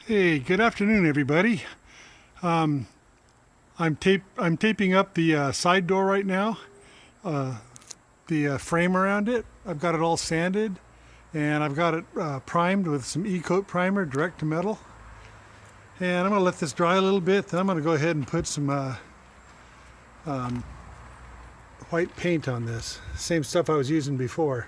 Hey, good afternoon, everybody. Um, I'm taping up the side door right now. The frame around it. I've got it all sanded, and I've got it primed with some E-coat primer, direct to metal. And I'm gonna let this dry a little bit. Then I'm gonna go ahead and put some white paint on this. Same stuff I was using before.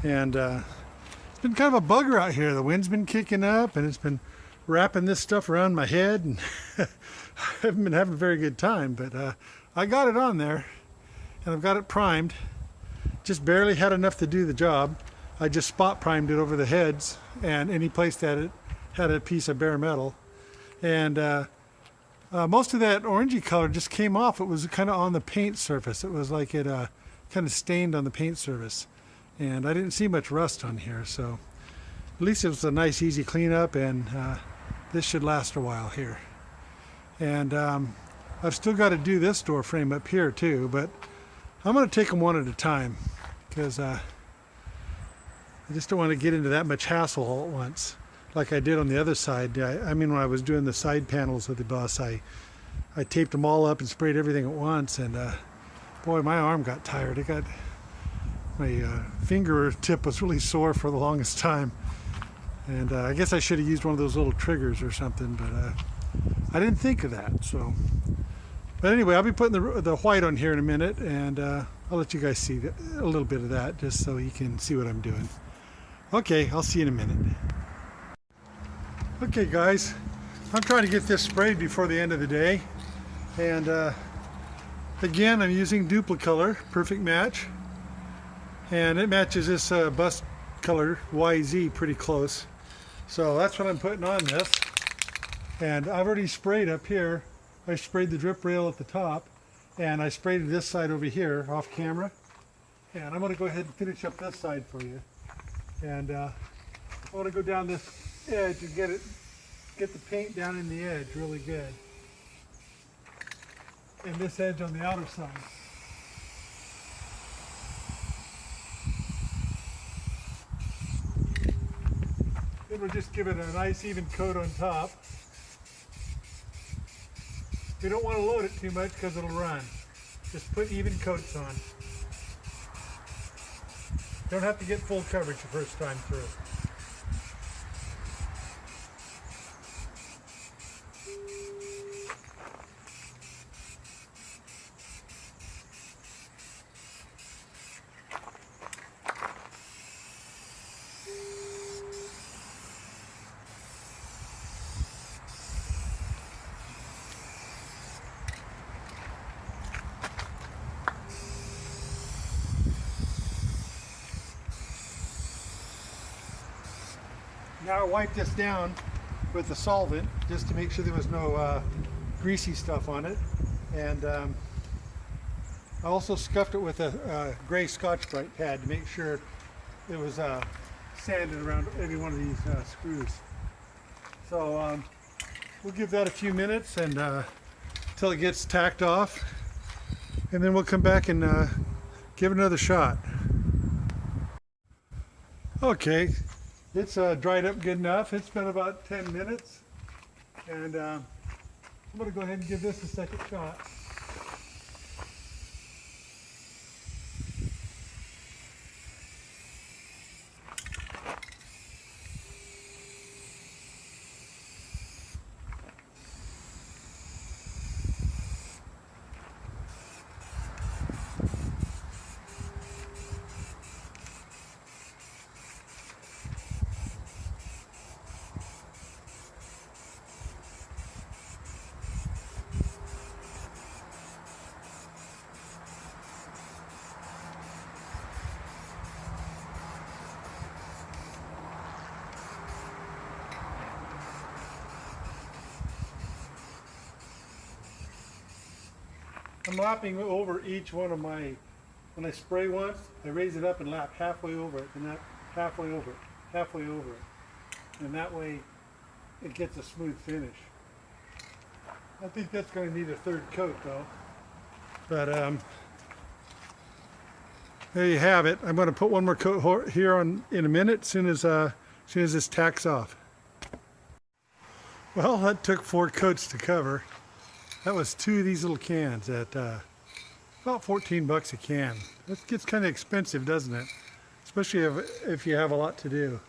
And it's been kind of a bugger out here. The wind's been kicking up, and it's been wrapping this stuff around my head, and I haven't been having a very good time, but I got it on there, and I've got it primed. Just barely had enough to do the job. I just spot primed it over the heads and any place that it had a piece of bare metal. And most of that orangey color just came off. It was kind of on the paint surface. It was like it kind of stained on the paint surface. And I didn't see much rust on here, so at least it was a nice easy cleanup, and this should last a while here. And I've still got to do this door frame up here too, but I'm going to take them one at a time because I just don't want to get into that much hassle all at once like I did on the other side. I mean, when I was doing the side panels of the bus, I taped them all up and sprayed everything at once, and boy, my arm got tired. My finger tip was really sore for the longest time. And I guess I should have used one of those little triggers or something, but I didn't think of that. But anyway, I'll be putting the white on here in a minute, and I'll let you guys see a little bit of that just so you can see what I'm doing. Okay, I'll see you in a minute. Okay, guys, I'm trying to get this sprayed before the end of the day, and again, I'm using Duplicolor Perfect Match, and it matches this bus color YZ pretty close. So that's what I'm putting on this. And I've already sprayed up here. I sprayed the drip rail at the top, and I sprayed this side over here off camera. And I'm going to go ahead and finish up this side for you. And I want to go down this edge and get the paint down in the edge really good. And this edge on the outer side. Then we'll just give it a nice even coat on top. You don't want to load it too much because it'll run. Just put even coats on. Don't have to get full coverage the first time through. Now I wiped this down with the solvent just to make sure there was no greasy stuff on it, and I also scuffed it with a gray Scotch-Brite pad to make sure it was sanded around every one of these screws. So we'll give that a few minutes and until it gets tacked off, and then we'll come back and give it another shot. Okay. It's dried up good enough. It's been about 10 minutes. And I'm going to go ahead and give this a second shot. I'm lapping over each one of my, when I spray once, I raise it up and lap halfway over it, and that halfway over it, halfway over it. And that way it gets a smooth finish. I think that's going to need a third coat though. But there you have it. I'm going to put one more coat here in a minute, as soon as this tacks off. Well, that took 4 coats to cover. That was 2 of these little cans at about 14 bucks a can. That gets kind of expensive, doesn't it? Especially if you have a lot to do.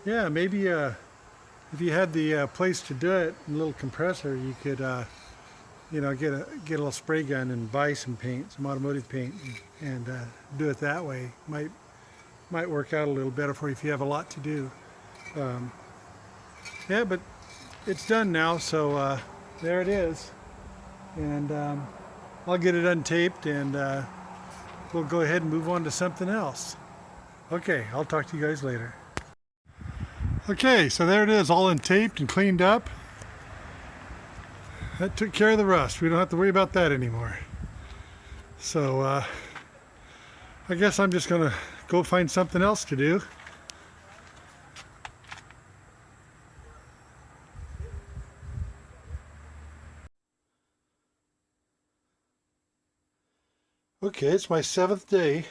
Yeah, maybe if you had the place to do it, a little compressor, you could you know, get a little spray gun and buy some paint, some automotive paint, and do it that way. Might work out a little better for you if you have a lot to do. Yeah, but it's done now, so there it is. And I'll get it untaped, and we'll go ahead and move on to something else. Okay, I'll talk to you guys later. Okay, so there it is, all untaped and cleaned up. That took care of the rust. We don't have to worry about that anymore. So I guess I'm just gonna go find something else to do. Okay, it's my 7th day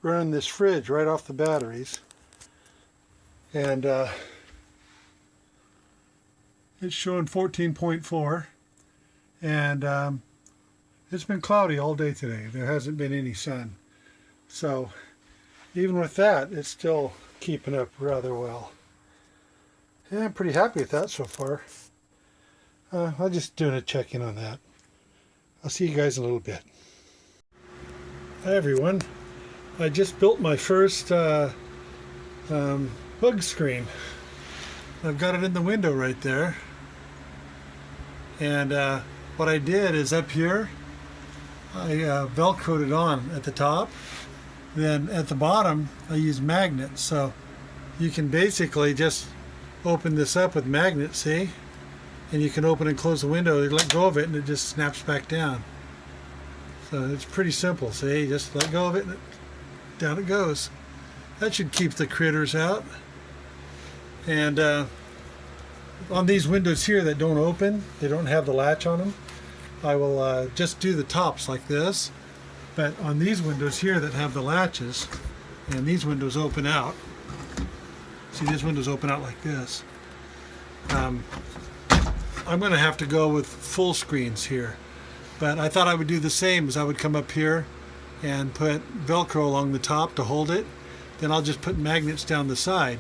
running this fridge right off the batteries. And it's showing 14.4, and it's been cloudy all day today. There hasn't been any sun. So even with that, it's still keeping up rather well. Yeah, I'm pretty happy with that so far. I'm just doing a check-in on that. I'll see you guys in a little bit. Hi everyone. I just built my first bug screen. I've got it in the window right there. And what I did is up here, I velcroed it on at the top. Then at the bottom, I used magnets. So you can basically just open this up with magnets, see? And you can open and close the window, you let go of it, and it just snaps back down. So it's pretty simple, see? Just let go of it, and down it goes. That should keep the critters out. And on these windows here that don't open, they don't have the latch on them, I will just do the tops like this. But on these windows here that have the latches, and these windows open out, see, these windows open out like this. I'm going to have to go with full screens here. But I thought I would do the same, as I would come up here and put Velcro along the top to hold it. Then I'll just put magnets down the side.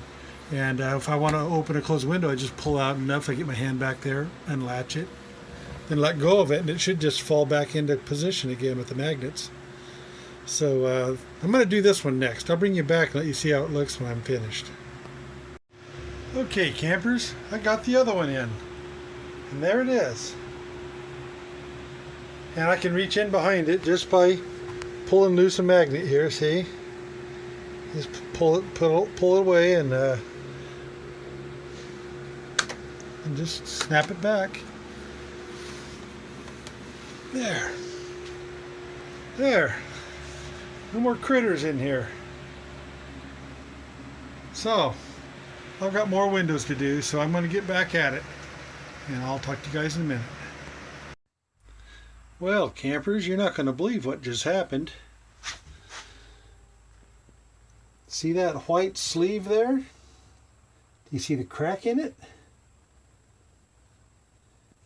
And if I want to open or close a window, I just pull out enough, I get my hand back there and latch it. Then let go of it, and it should just fall back into position again with the magnets. So I'm going to do this one next. I'll bring you back and let you see how it looks when I'm finished. Okay, campers, I got the other one in. And there it is. And I can reach in behind it just by pulling loose a magnet here, see? Just pull it away, and just snap it back. There. No more critters in here. So, I've got more windows to do, so I'm going to get back at it. And I'll talk to you guys in a minute. Well, campers, you're not going to believe what just happened. See that white sleeve there? Do you see the crack in it?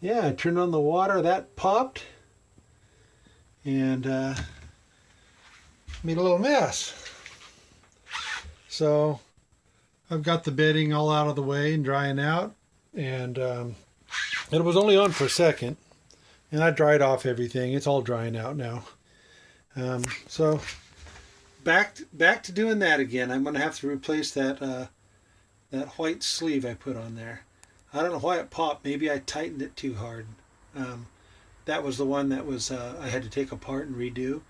Yeah, I turned on the water, that popped, and made a little mess. So I've got the bedding all out of the way and drying out, and it was only on for a second, and I dried off everything. It's all drying out now. So back to doing that again. I'm going to have to replace that that white sleeve I put on there. I don't know why it popped. Maybe I tightened it too hard. That was the one that was I had to take apart and redo,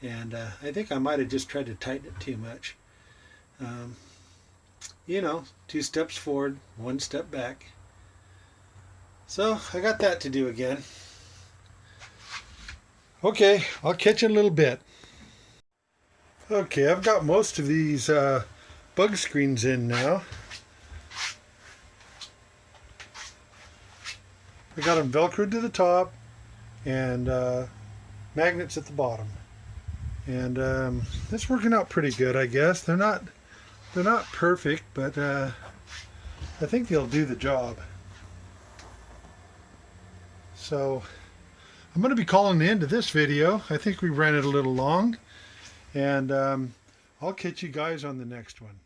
and I think I might have just tried to tighten it too much. You know, 2 steps forward, 1 step back. So I got that to do again. Okay, I'll catch you in a little bit. Okay, I've got most of these bug screens in now. I got them velcroed to the top and magnets at the bottom, and it's working out pretty good, I guess. They're not perfect, but I think they'll do the job. So I'm going to be calling the end of this video. I think we ran it a little long, and I'll catch you guys on the next one.